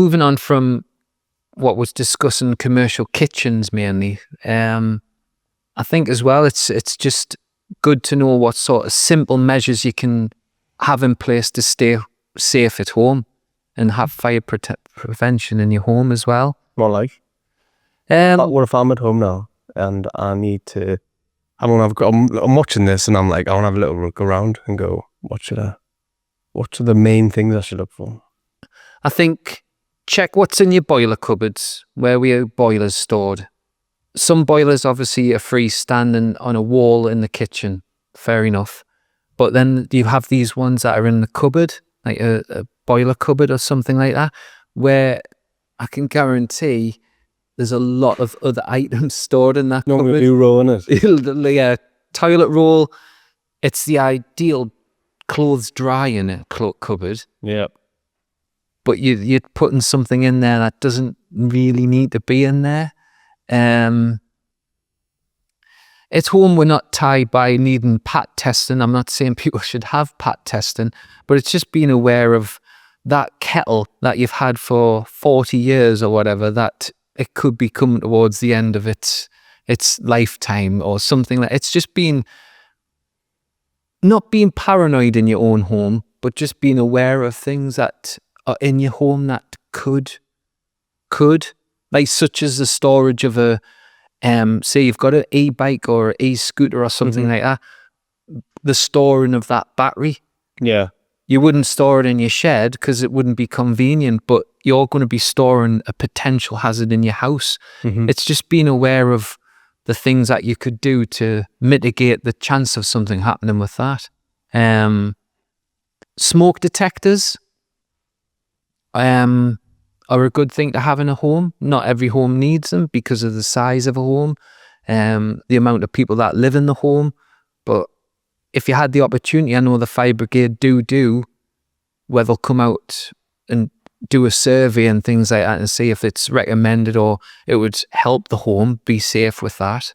moving on from what was discussing commercial kitchens mainly, I think as well it's just good to know what sort of simple measures you can have in place to stay safe at home and have fire prevention in your home as well. More like? What if I'm at home now and I need to... I'm watching this and I'm like, I want to have a little look around and go, what are the main things I should look for? I think check what's in your boiler cupboards, where your boiler's stored. Some boilers obviously are freestanding on a wall in the kitchen, fair enough. But then you have these ones that are in the cupboard, like a boiler cupboard or something like that, where I can guarantee there's a lot of other items stored in that cupboard. You roll in it. Yeah, toilet roll. It's the ideal clothes dry in a cupboard. Yeah. But you're putting something in there that doesn't really need to be in there. At home, we're not tied by needing pat testing. I'm not saying people should have pat testing, but it's just being aware of that kettle that you've had for 40 years or whatever, that it could be coming towards the end of its lifetime or something. It's just not being paranoid in your own home, but just being aware of things that are in your home that could, like such as the storage of a, say you've got an e-bike or an e-scooter or something like that, the storing of that battery. Yeah. You wouldn't store it in your shed because it wouldn't be convenient, but you're going to be storing a potential hazard in your house. It's just being aware of the things that you could do to mitigate the chance of something happening with that. Smoke detectors are a good thing to have in a home. Not every home needs them because of the size of a home, the amount of people that live in the home. But if you had the opportunity, I know the fire brigade do where they'll come out and do a survey and things like that and see if it's recommended or it would help the home be safe with that.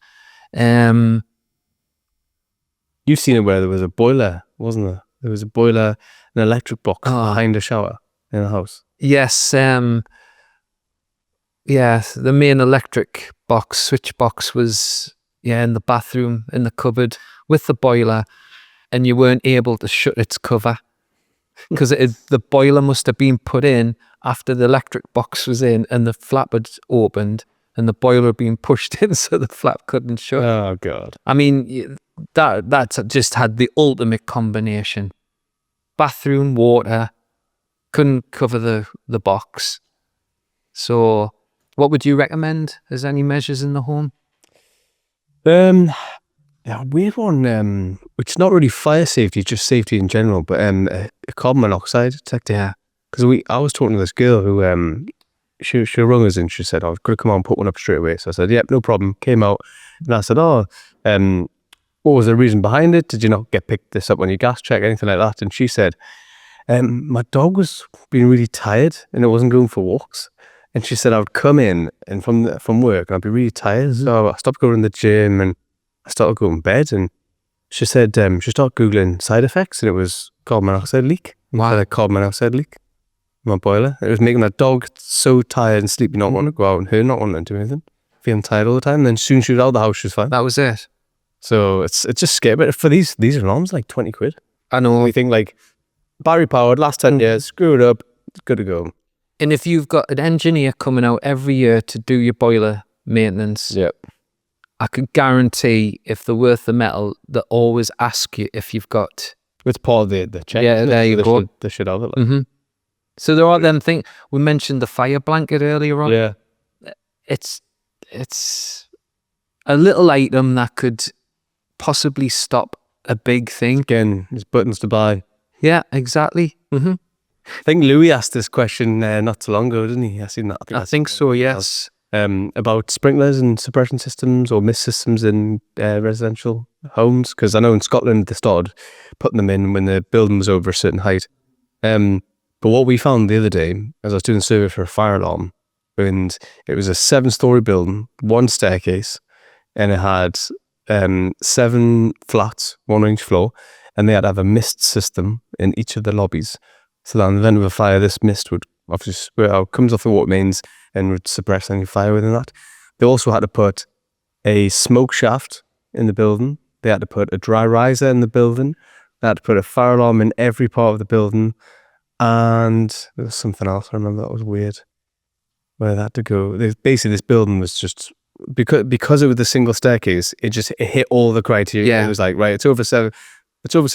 You've seen it where there was a boiler, wasn't there? There was a boiler, an electric box behind a shower in a house. Yes, the main electric box, switch box was in the bathroom, in the cupboard with the boiler, and you weren't able to shut its cover because the boiler must have been put in after the electric box was in and the flap had opened and the boiler had been pushed in so the flap couldn't shut. Oh God. I mean, that's just had the ultimate combination. Bathroom, water, couldn't cover the box. So what would you recommend as any measures in the home? Yeah, weird one, which is not really fire safety, just safety in general, but a carbon monoxide detector. Yeah. Because I was talking to this girl who she rung us and she said, "Oh, could I come on and put one up straight away?" So I said, "Yep, no problem." Came out and I said, "Oh, what was the reason behind it? Did you not get picked this up on your gas check, anything like that?" And she said, "My dog was being really tired and it wasn't going for walks." And she said I would come in and from work and I'd be really tired, so I stopped going to the gym and I started going to bed. And she said she started Googling side effects and it was carbon monoxide leak. Wow. A carbon monoxide leak in my boiler. It was making that dog so tired and sleepy, not wanting to go out, and her not wanting to do anything, feeling tired all the time. And then soon she was out of the house, she was fine. That was it. So it's just scary. But for these alarms, like 20 quid. I know. We think like battery powered, last 10 years, screw it up, it's good to go. And if you've got an engineer coming out every year to do your boiler maintenance, Yep. I could guarantee if they're worth the metal, they always ask you if you've got... It's part of the check. Yeah, there you go. They should have it. Like. So there are them things. We mentioned the fire blanket earlier on. Yeah. It's a little item that could possibly stop a big thing. Again, there's buttons to buy. Yeah, exactly. I think Louis asked this question not too long ago, didn't he? I seen that. I think so, yes. About sprinklers and suppression systems or mist systems in residential homes, because I know in Scotland they started putting them in when the building was over a certain height. But what we found the other day, as I was doing a survey for a fire alarm, and it was a 7-story building, 1 staircase, and it had 7 flats, 1-inch floor, and they had to have a mist system in each of the lobbies. So that in the event of a fire, this mist would obviously comes off the water mains and would suppress any fire within that. They also had to put a smoke shaft in the building. They had to put a dry riser in the building. They had to put a fire alarm in every part of the building. And there was something else I remember that was weird. Where they had to go. Basically, this building was just, because it was a single staircase, it hit all the criteria. Yeah. It was like, right, it's over 6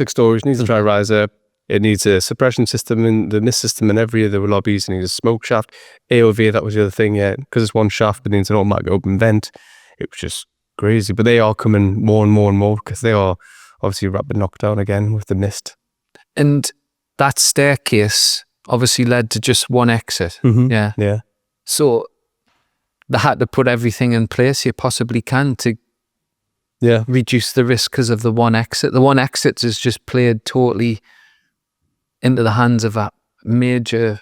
stories, it needs a dry riser. It needs a suppression system in the mist system in every of the lobbies. It needs a smoke shaft. AOV, that was the other thing, yeah. Because it's one shaft, it needs an automatic open vent. It was just crazy. But they are coming more and more and more because they are obviously rapid knockdown again with the mist. And that staircase obviously led to just one exit. Yeah. Yeah. So they had to put everything in place you possibly can to reduce the risk because of the one exit. The one exit is just played totally into the hands of a major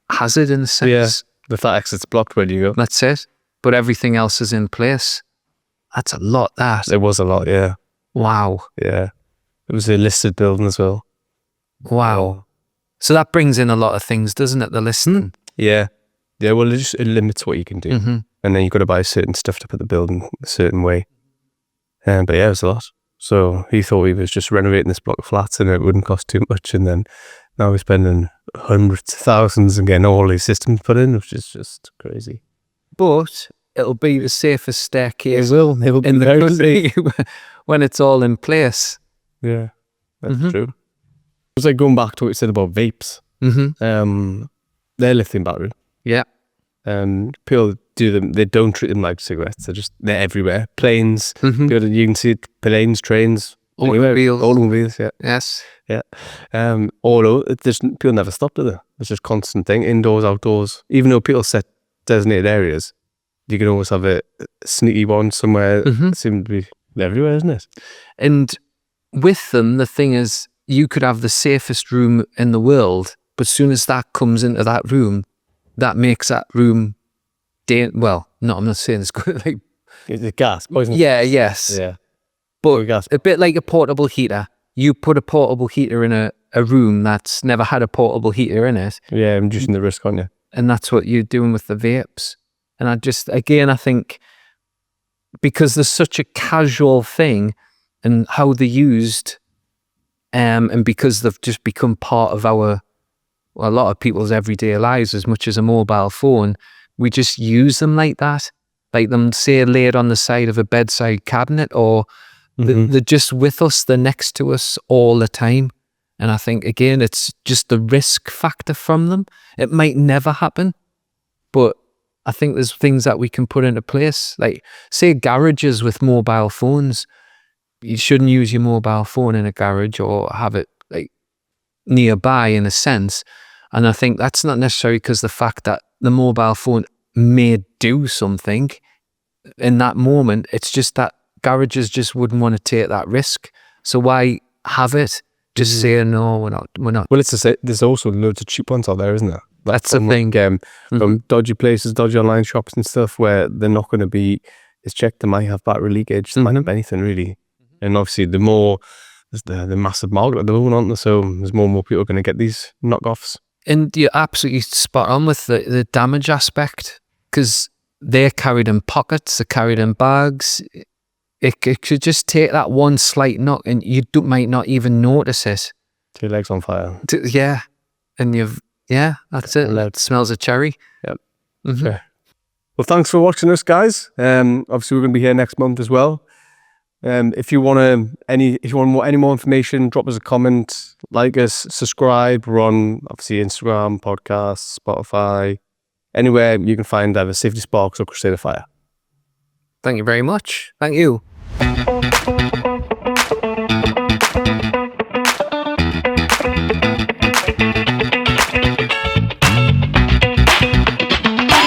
hazard in a sense. Yeah. If that exit's blocked, where do you go? That's it. But everything else is in place. That's a lot, that. It was a lot, yeah. Wow. Yeah. It was a listed building as well. Wow. So that brings in a lot of things, doesn't it? The listing. Yeah. Yeah, well, it limits what you can do. And then you've got to buy certain stuff to put the building a certain way. But yeah, it was a lot. So he thought he was just renovating this block of flats and it wouldn't cost too much. And then now we're spending hundreds of thousands and getting all these systems put in, which is just crazy. But it'll be the safest staircase It will be in the very country when it's all in place. Yeah, that's true. It was like going back to what you said about vapes. They're lithium battery. Yeah. People do them. They don't treat them like cigarettes. They're everywhere. Planes. You can see it, planes, trains, automobiles. Yeah. Yes. Yeah. All over. People never stop, do they? It's just constant thing. Indoors, outdoors. Even though people set designated areas, you can always have a sneaky one somewhere. It seems to be everywhere, isn't it? And with them, the thing is, you could have the safest room in the world, but as soon as that comes into that room, that makes that room, well, no, I'm not saying it's good, like... The gas, poison. Yeah, yes. Yeah. But gas. A bit like a portable heater. You put a portable heater in a room that's never had a portable heater in it. Yeah, reducing the risk, aren't you? And that's what you're doing with the vapes. And I think because there's such a casual thing and how they're used, and because they've just become part of a lot of people's everyday lives as much as a mobile phone, we just use them like that. Like them, say, laid on the side of a bedside cabinet, or they're just with us, they're next to us all the time. And I think, again, it's just the risk factor from them. It might never happen, but I think there's things that we can put into place. Like, say, garages with mobile phones. You shouldn't use your mobile phone in a garage or have it like nearby in a sense. And I think that's not necessarily because the fact that the mobile phone may do something in that moment. It's just that garages just wouldn't want to take that risk. So why have it? Just say, no, we're not. Well, it's to say, there's also loads of cheap ones out there, isn't there? That's the thing. From dodgy places, dodgy online shops and stuff where they're not going to be, it's checked, they might have battery leakage, they might have anything really. And obviously the more, there's the massive market at the moment, aren't there? So there's more and more people going to get these knockoffs. And you're absolutely spot on with the damage aspect, because they're carried in pockets, they're carried in bags. It could just take that one slight knock and you might not even notice it. Your legs on fire. Yeah. And that's it. It smells of cherry. Yep. Sure. Well, thanks for watching us, guys. Obviously we're going to be here next month as well. If you want any more information, drop us a comment, like us, subscribe. We're on obviously Instagram, podcasts, Spotify, anywhere you can find either Safety Sparks or Crusader Fire. Thank you very much. Thank you.